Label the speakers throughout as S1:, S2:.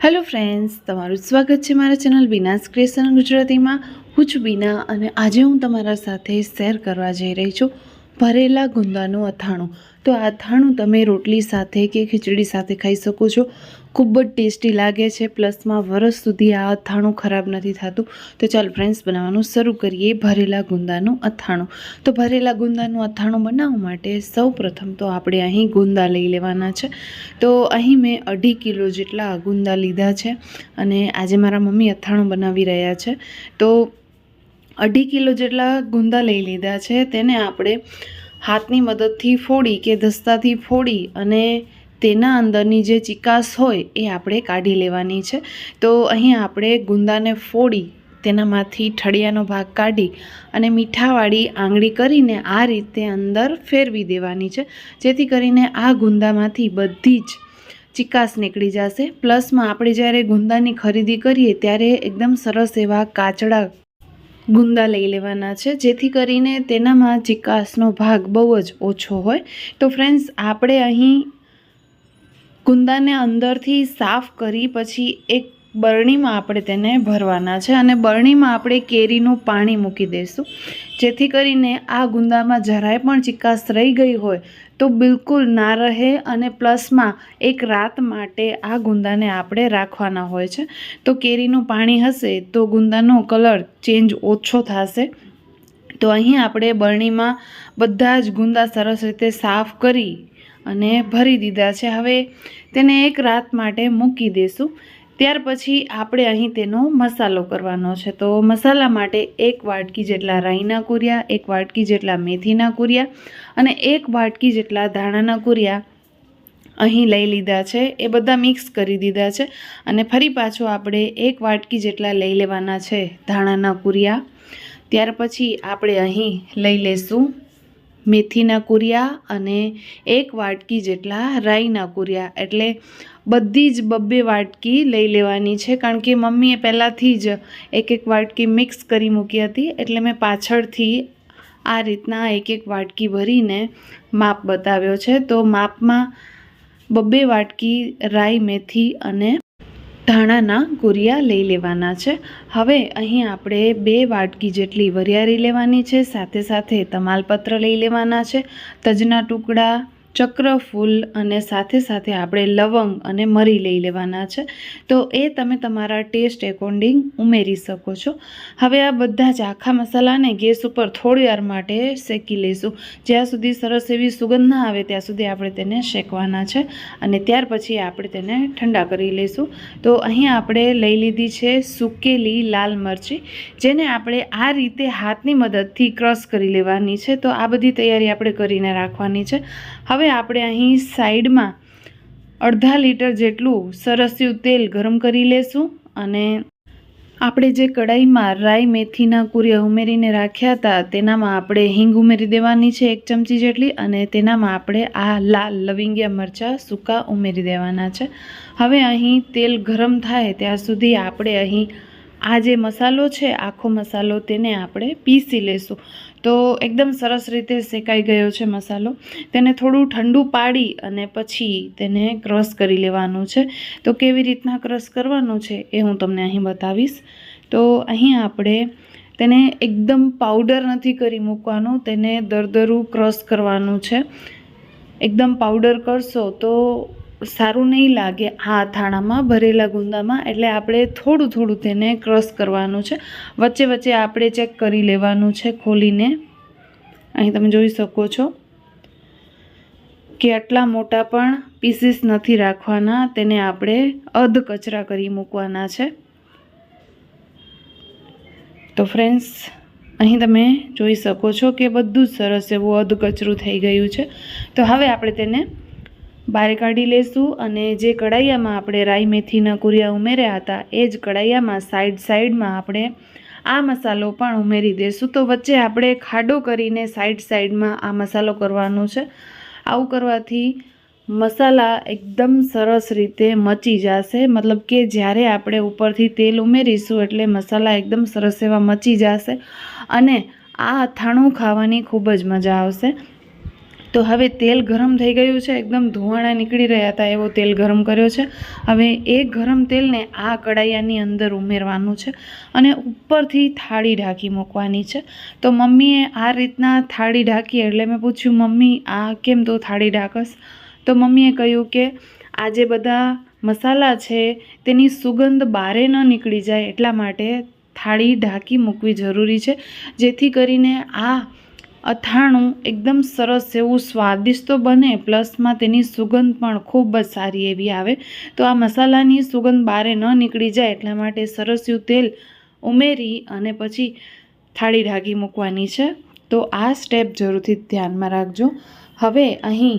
S1: Hello friends, તમારું સ્વાગત છે મારા ચેનલ બીનાસ ક્રિએશન ગુજરાતીમાં। હું છું બીના અને આજે હું તમારા સાથે શેર કરવા જઈ રહી છું ભરેલા ગુંદાનું અથાણું। તો આ અથાણું તમે રોટલી સાથે કે ખીચડી સાથે ખાઈ શકો છો। ખૂબ જ ટેસ્ટી લાગે છે, પ્લસમાં વરસ સુધી આ અથાણું ખરાબ નથી થતું। તો ચાલો ફ્રેન્ડ્સ, બનાવવાનું શરૂ કરીએ ભરેલા ગુંદાનું અથાણું। તો ભરેલા ગુંદાનું અથાણું બનાવવા માટે સૌપ્રથમ તો આપણે અહીં ગુંદા લઈ લેવાના છે। તો અહીં મેં 2.5 કિલો જેટલા ગુંદા લીધા છે અને આજે મારા મમ્મી અથાણું બનાવી રહ્યા છે। તો 2.5 કિલો જેટલા ગુંદા લઈ લીધા છે। તેને આપણે હાથની મદદથી ફોડી કે દસ્તાથી ફોડી અને તેના અંદરની જે ચિકાસ હોય એ આપણે કાઢી લેવાની છે। તો અહીં આપણે ગુંદાને ફોડી તેનામાંથી ઠળિયાનો ભાગ કાઢી અને મીઠાવાળી આંગળી કરીને આ રીતે અંદર ફેરવી દેવાની છે, જેથી કરીને આ ગુંદામાંથી બધી જ ચિકાસ નીકળી જશે। પ્લસમાં આપણે જ્યારે ગુંદાની ખરીદી કરીએ ત્યારે એકદમ સરસ એવા કાચડા ગુંદા લઈ લેવાના છે, જેથી કરીને તેનામાં ચિકાસનો ભાગ બહુ જ ઓછો હોય। તો ફ્રેન્ડ્સ, આપણે અહીં ગુંદાને અંદરથી સાફ કરી પછી એક બરણીમાં આપણે તેને ભરવાના છે અને બરણીમાં આપણે કેરીનું પાણી મૂકી દઈશું, જેથી કરીને આ ગુંદામાં જરાય પણ ચિકાસ રહી ગઈ હોય તો બિલકુલ ના રહે। અને પ્લસમાં એક રાત માટે આ ગુંદાને આપણે રાખવાના હોય છે। તો કેરીનું પાણી હશે તો ગુંદાનો કલર ચેન્જ ઓછો થશે। તો અહીં આપણે બરણીમાં બધા જ ગુંદા સરસ રીતે સાફ કરી અને ભરી દીધા છે। હવે તેને એક રાત માટે મૂકી દઈશું। ત્યાર પછી આપણે અહીં તેનો મસાલો કરવાનો છે। તો મસાલા માટે 1 વાટકી જેટલા રાઈના કુરિયા, 1 વાટકી જેટલા મેથીના કુરિયા અને 1 વાટકી જેટલા ધાણાના કુરિયા અહીં લઈ લીધા છે। એ બધા મિક્સ કરી દીધા છે અને ફરી પાછું આપણે 1 વાટકી જેટલા લઈ લેવાના છે ધાણાના કુરિયા। ત્યાર પછી આપણે અહીં લઈ લઈશું મેથીના કુરિયા અને 1 વાટકી જેટલા રાઈના કુરિયા, એટલે બધી જ 2-2 વાટકી લઈ લેવાની છે, કારણ કે મમ્મીએ પહેલાંથી જ 1-1 વાટકી મિક્સ કરી મૂકી હતી, એટલે મેં પાછળથી આ રીતના 1-1 વાટકી ભરીને માપ બતાવ્યો છે। તો માપમાં 2-2 વાટકી રાઈ, મેથી અને ધાણાના કુરિયા લઈ લેવાના છે। હવે અહીં આપણે 2 વાટકી જેટલી વરિયાળી લેવાની છે, સાથે સાથે તમાલપત્ર લઈ લેવાના છે, તજના ટુકડા, ચક્રફૂલ અને સાથે સાથે આપણે લવંગ અને મરી લઈ લેવાના છે। તો એ તમે તમારા ટેસ્ટ એકોર્ડિંગ ઉમેરી શકો છો। હવે આ બધા જ આખા મસાલાને ગેસ ઉપર થોડી વાર માટે શેકી લઈશું। જ્યાં સુધી સરસ એવી સુગંધ ના આવે ત્યાં સુધી આપણે તેને શેકવાના છે અને ત્યાર પછી આપણે તેને ઠંડા કરી લઈશું। તો અહીં આપણે લઈ લીધી છે સૂકેલી લાલ મરચી, જેને આપણે આ રીતે હાથની મદદથી ક્રશ કરી લેવાની છે। તો આ બધી તૈયારી આપણે કરીને રાખવાની છે। હવે આપણે અહીં સાઈડમાં 1/2 લીટર જેટલું સરસ્યું તેલ ગરમ કરી લેશું અને આપણે જે કઢાઈમાં રાઈ, મેથીના કુરિયા ઉમેરીને રાખ્યા હતા તેનામાં આપણે હિંગ ઉમેરી દેવાની છે 1 ચમચી જેટલી અને તેનામાં આપણે આ લાલ લવિંગિયા મરચાં સૂકા ઉમેરી દેવાના છે। હવે અહીં તેલ ગરમ થાય ત્યાં સુધી આપણે અહીં આ જે મસાલો છે, આખો મસાલો, તેને આપણે પીસી લેશું। તો એકદમ સરસ રીતે શેકાઈ ગયો છે મસાલો। તેને થોડું ઠંડુ પાડી અને પછી તેને ક્રશ કરી લેવાનું છે। તો કેવી રીતના ક્રશ કરવાનું છે એ હું તમને અહીં બતાવીશ। તો અહીં આપણે તેને એકદમ પાવડર નથી કરી મૂકવાનું, તેને દરદરું ક્રશ કરવાનું છે। એકદમ પાવડર કરશો તો સારું નહીં લાગે આ અથાણામાં, ભરેલા ગુંદામાં, એટલે આપણે થોડું થોડું તેને ક્રશ કરવાનું છે। વચ્ચે વચ્ચે આપણે ચેક કરી લેવાનું છે ખોલીને। અહીં તમે જોઈ શકો છો કે આટલા મોટા પણ પીસીસ નથી રાખવાના, તેને આપણે અધ કચરા કરી મૂકવાના છે। તો ફ્રેન્ડ્સ, અહીં તમે જોઈ શકો છો કે બધું જ સરસ એવું અધ કચરું થઈ ગયું છે। તો હવે આપણે તેને બહાર કાઢી લેશું અને જે કઢાઈયામાં આપણે રાઈ, મેથીના કુરિયા ઉમેર્યા હતા એ જ કઢાઈયામાં સાઈડમાં આપણે આ મસાલો પણ ઉમેરી દઈશું। તો વચ્ચે આપણે ખાડો કરીને સાઈડમાં આ મસાલો કરવાનો છે। આવું કરવાથી મસાલા એકદમ સરસ રીતે મચી જશે, મતલબ કે જ્યારે આપણે ઉપરથી તેલ ઉમેરીશું એટલે મસાલા એકદમ સરસ એવા મચી જશે અને આ અથાણું ખાવાની ખૂબ જ મજા આવશે। તો હવે તેલ ગરમ થઈ ગયું છે, એકદમ ધુવાણા નીકળી રહ્યા હતા એવો તેલ ગરમ કર્યો છે. હવે એ ગરમ તેલને આ કડાયાની અંદર ઉમેરવાનું છે અને ઉપરથી થાળી ઢાંકી મૂકવાની છે. તો મમ્મીએ આ રીતના થાળી ઢાંકી એટલે મેં પૂછ્યું, મમ્મી આ કેમ તો થાળી ઢાંકસ? તો મમ્મીએ કહ્યું કે આ જે બધા મસાલા છે તેની સુગંધ બહારે ન નીકળી જાય એટલા માટે થાળી ઢાંકી મૂકવી જરૂરી છે, જેથી કરીને આ અથાણું એકદમ સરસ એવું સ્વાદિષ્ટ તો બને, પ્લસમાં તેની સુગંધ પણ ખૂબ જ સારી એવી આવે. તો આ મસાલાની સુગંધ બહારે ન નીકળી જાય એટલા માટે સરસ એવું તેલ ઉમેરી અને પછી થાળી ઢાંકી મૂકવાની છે. તો આ સ્ટેપ જરૂરથી ધ્યાનમાં રાખજો. હવે અહીં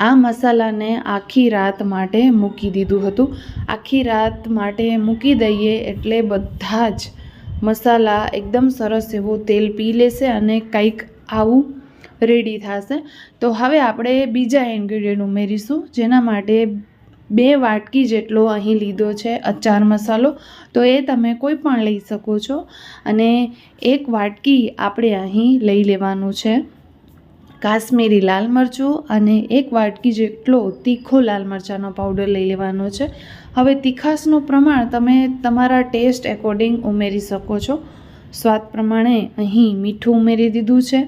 S1: આ મસાલાને આખી રાત માટે મૂકી દીધું હતું. આખી રાત માટે મૂકી દઈએ એટલે બધા જ મસાલા એકદમ સરસ એવું તેલ પી લેશે અને કંઈક આવું રેડી થશે. તો હવે આપણે બીજા ઇન્ગ્રીડિયન્ટ ઉમેરીશું, જેના માટે 2 વાટકી જેટલો અહીં લીધો છે અચાર મસાલો. તો એ તમે કોઈ પણ લઈ શકો છો. અને 1 વાટકી આપણે અહીં લઈ લેવાનું છે કાશ્મીરી લાલ મરચું અને 1 વાટકી જેટલો તીખો લાલ મરચાંનો પાવડર લઈ લેવાનો છે. હવે તીખાશનું પ્રમાણ તમે તમારા ટેસ્ટ એકોર્ડિંગ ઉમેરી શકો છો. સ્વાદ પ્રમાણે અહીં મીઠું ઉમેરી દીધું છે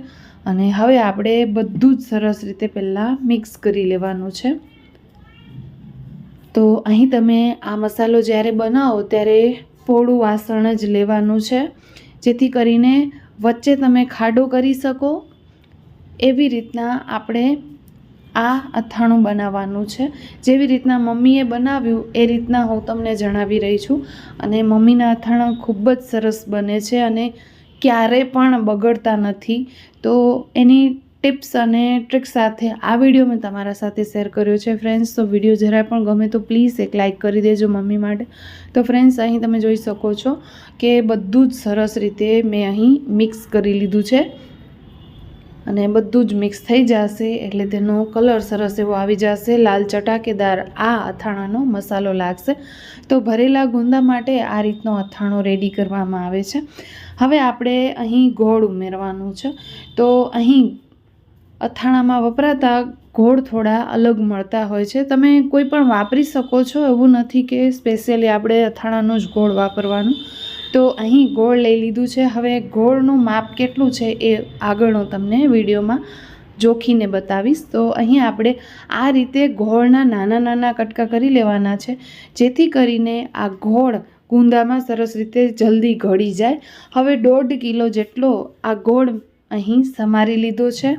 S1: અને હવે આપણે બધું જ સરસ રીતે પહેલાં મિક્સ કરી લેવાનું છે. તો અહીં તમે આ મસાલો જ્યારે બનાવો ત્યારે પોળું વાસણ જ લેવાનું છે, જેથી કરીને વચ્ચે તમે ખાડો કરી શકો. એવી રીતના આપણે આ અથાણું બનાવવાનું છે. જેવી રીતના મમ્મીએ બનાવ્યું એ રીતના હું તમને જણાવી રહી છું. અને મમ્મીના અથાણા ખૂબ જ સરસ બને છે અને ક્યારે પણ બગડતા નથી. તો એની ટિપ્સ અને ટ્રિક્સ સાથે આ વિડીયો મેં તમારા સાથે શેર કર્યો છે ફ્રેન્ડ્સ. તો વિડીયો જરા પણ ગમે તો પ્લીઝ એક લાઇક કરી દેજો મમ્મી માટે. તો ફ્રેન્ડ્સ અહીં તમે જોઈ શકો છો કે બધું જ સરસ રીતે મેં અહીં મિક્સ કરી લીધું છે અને બધું જ મિક્સ થઈ જશે એટલે તેનો કલર સરસ એવો આવી જશે, લાલ ચટાકેદાર આ અથાણાનો મસાલો લાગશે. તો ભરેલા ગુંદા માટે આ રીતનો અથાણો રેડી કરવામાં આવે છે. હવે આપણે અહીં ગોળ ઉમેરવાનું છે. તો અહીં અથાણામાં વપરાતા ગોળ થોડા અલગ મળતા હોય છે. તમે કોઈ પણ વાપરી શકો છો, એવું નથી કે સ્પેશિયલી આપણે અથાણાનો જ ગોળ વાપરવાનું. તો અહીં ગોળ લઈ લીધું છે. હવે ગોળનું માપ કેટલું છે એ આગળ હું તમને વિડીયોમાં જોખીને બતાવીશ. તો અહીં આપણે આ રીતે ગોળના નાના નાના કટકા કરી લેવાના છે, જેથી કરીને આ ગોળ ગુંદામાં સરસ રીતે જલ્દી ગળી જાય. હવે 1.5 કિલો જેટલો આ ગોળ અહીં સમારી લીધો છે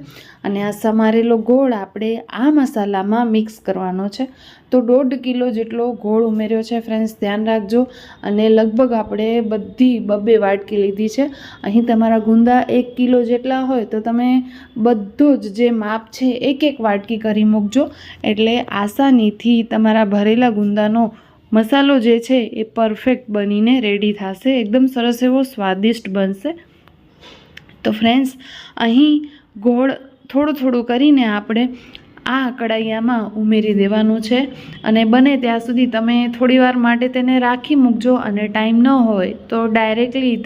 S1: અને આ સમારેલો ગોળ આપણે આ મસાલામાં મિક્સ કરવાનો છે. તો 1.5 કિલો જેટલો ગોળ ઉમેર્યો છે ફ્રેન્ડ્સ, ધ્યાન રાખજો. અને લગભગ આપણે બધી 2 વાટકી લીધી છે. અહીં તમારા ગુંદા 1 કિલો જેટલા હોય તો તમે બધો જ જે માપ છે 1 વાટકી કરી મૂકજો, એટલે આસાનીથી તમારા ભરેલા ગુંદાનો મસાલો જે છે એ પરફેક્ટ બનીને રેડી થશે, એકદમ સરસ એવો સ્વાદિષ્ટ બનશે. તો ફ્રેન્ડ્સ અહીં ગોળ થોડું કરીને આપણે આ કડાઈયામાં ઉમેરી દેવાનું છે અને બને ત્યાં સુધી તમે થોડીવાર માટે તેને રાખી મૂકજો. અને ટાઈમ ન હોય તો ડાયરેક્ટલી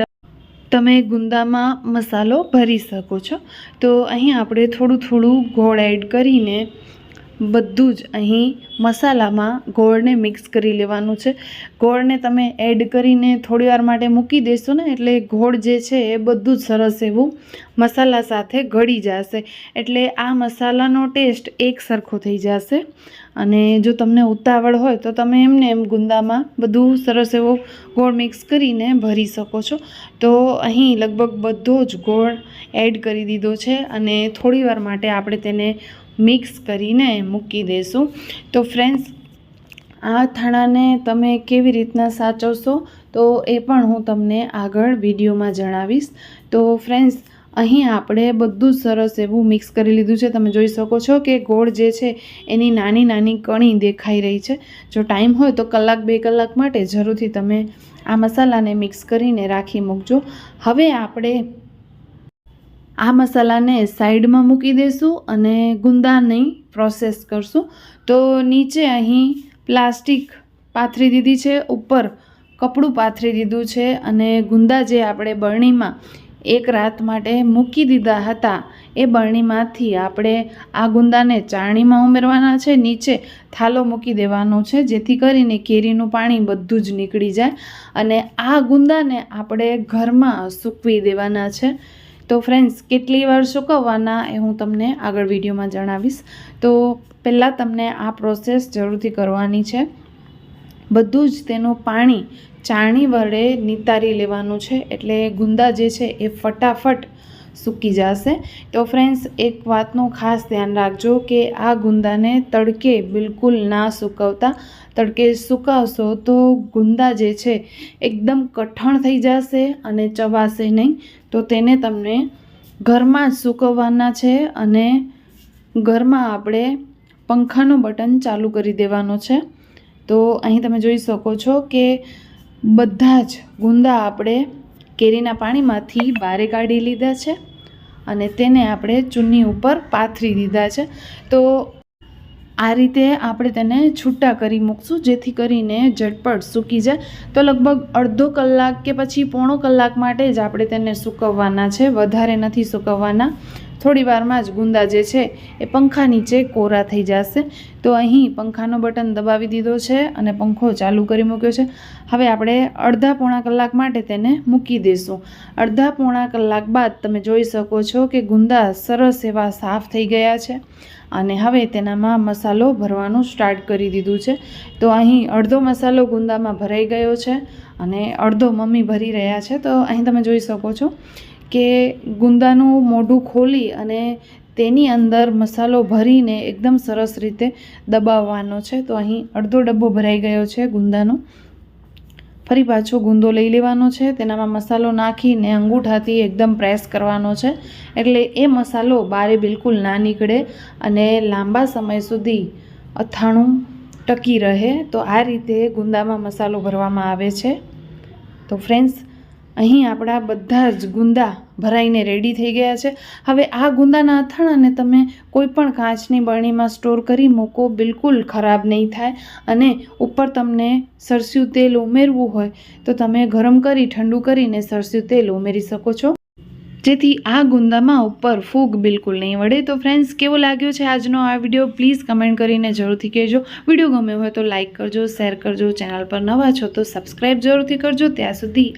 S1: તમે ગુંદામાં મસાલો ભરી શકો છો. તો અહીં આપણે થોડું ગોળ એડ કરીને બધું જ અહીં મસાલામાં ગોળને મિક્સ કરી લેવાનું છે. ગોળને તમે એડ કરીને થોડીવાર માટે મૂકી દેશો ને એટલે ગોળ જે છે એ બધું જ સરસ એવું મસાલા સાથે ગળી જશે, એટલે આ મસાલાનો ટેસ્ટ એક સરખો થઈ જશે. અને જો તમને ઉતાવળ હોય તો તમે એમને એમ ગુંદામાં બધું સરસ એવો ગોળ મિક્સ કરીને ભરી શકો છો. તો અહીં લગભગ બધો જ ગોળ એડ કરી દીધો છે અને થોડીવાર માટે આપણે તેને મિક્સ કરીને મૂકી દઈશું. તો ફ્રેન્ડ્સ આ અથાણાને તમે કેવી રીતના સાચવશો તો એ પણ હું તમને આગળ વિડીયોમાં જણાવીશ. તો ફ્રેન્ડ્સ અહીં આપણે બધું સરસ એવું મિક્સ કરી લીધું છે. તમે જોઈ શકો છો કે ગોળ જે છે એની નાની નાની કણી દેખાઈ રહી છે. જો ટાઈમ હોય તો 1-2 કલાક માટે જરૂરથી તમે આ મસાલાને મિક્સ કરીને રાખી મૂકજો. હવે આપણે આ મસાલાને સાઈડમાં મૂકી દઈશું અને ગુંદાની પ્રોસેસ કરશું. તો નીચે અહીં પ્લાસ્ટિક પાથરી દીધી છે, ઉપર કપડું પાથરી દીધું છે અને ગુંદા જે આપણે બરણીમાં 1 રાત માટે મૂકી દીધા હતા એ બરણીમાંથી આપણે આ ગુંદાને ચાળણીમાં ઉમેરવાના છે. નીચે થાલો મૂકી દેવાનો છે જેથી કરીને કેરીનું પાણી બધું જ નીકળી જાય. અને આ ગુંદાને આપણે ઘરમાં સૂકવી દેવાના છે. તો ફ્રેન્ડ્સ, કેટલી વાર સૂકવવાના એ હું તમને આગળ વિડીયોમાં જણાવીશ. તો પહેલાં તમને આ પ્રોસેસ જરૂરથી કરવાની છે. બધું જ તેનું પાણી ચાળણી વડે નિતારી લેવાનું છે, એટલે ગુંદા જે છે એ ફટાફટ સૂકી જશે. તો ફ્રેન્ડ્સ, એક વાતનું ખાસ ધ્યાન રાખજો કે આ ગુંદાને તડકે બિલકુલ ના સૂકવતા. તડકે સૂકવશો તો ગુંદા જે છે એકદમ કઠણ થઈ જશે અને ચવાશે નહીં. તો તેને તમને ઘરમાં જ સૂકવવાના છે અને ઘરમાં આપણે પંખાનું બટન ચાલુ કરી દેવાનો છે. તો અહીં તમે જોઈ શકો છો કે બધા જ ગુંદા આપણે કેરીના પાણીમાંથી બહાર કાઢી લીધા છે અને તેને આપણે ચૂની ઉપર પાથરી દીધા છે. તો આ રીતે આપણે તેને છૂટા કરી મૂકશું જેથી કરીને ઝટપટ સૂકી જાય. તો લગભગ અડધો કલાક કે પછી પોણો કલાક માટે જ આપણે તેને સૂકવવાના છે, વધારે નથી સૂકવવાના. થોડી વારમાં જ ગુંદા જે છે એ પંખા નીચે કોરા થઈ જશે. તો અહીં પંખાનો બટન દબાવી દીધો છે અને પંખો ચાલુ કરી મૂક્યો છે. હવે આપણે અડધા પોણા કલાક માટે તેને મૂકી દઈશું. અડધા પોણા કલાક બાદ તમે જોઈ શકો છો કે ગુંદા સરસ એવા સાફ થઈ ગયા છે અને હવે તેનામાં મસાલો ભરવાનું સ્ટાર્ટ કરી દીધું છે. તો અહીં અડધો મસાલો ગુંદામાં ભરાઈ ગયો છે અને અડધો મમ્મી ભરી રહ્યા છે. તો અહીં તમે જોઈ શકો છો કે ગુંદાનું મોઢું ખોલી અને તેની અંદર મસાલો ભરીને એકદમ સરસ રીતે દબાવવાનો છે. તો અહીં અડધો ડબ્બો ભરાઈ ગયો છે ગુંદાનો. ફરી પાછો ગુંદો લઈ લેવાનો છે, તેનામાં મસાલો નાખીને અંગૂઠાથી એકદમ પ્રેસ કરવાનો છે, એટલે એ મસાલો બારે બિલકુલ ના નીકળે અને લાંબા સમય સુધી અથાણું ટકી રહે. તો આ રીતે ગુંદામાં મસાલો ભરવામાં આવે છે. તો ફ્રેન્ડ્સ, અહીં આપણા બધા જ ગુંદા ભરાઈને રેડી થઈ ગયા છે. હવે આ ગુંદાના અથાણાને તમે કોઈ પણ કાચની બરણીમાં સ્ટોર કરી મૂકો, બિલકુલ ખરાબ નહીં થાય. અને ઉપર તમને સરસ્યું તેલ ઉમેરવું હોય તો તમે ગરમ કરી ઠંડુ કરીને સરસ્યું તેલ ઉમેરી શકો છો, જેથી આ ગુંદામાં ઉપર ફૂગ બિલકુલ નહીં વળે. તો ફ્રેન્ડ્સ, કેવો લાગ્યો છે આજનો આ વિડીયો પ્લીઝ કમેન્ટ કરીને જરૂરથી કહેજો. વિડીયો ગમ્યો હોય તો લાઇક કરજો, શેર કરજો. ચેનલ પર નવા છો તો સબસ્ક્રાઈબ જરૂરથી કરજો. ત્યાં સુધી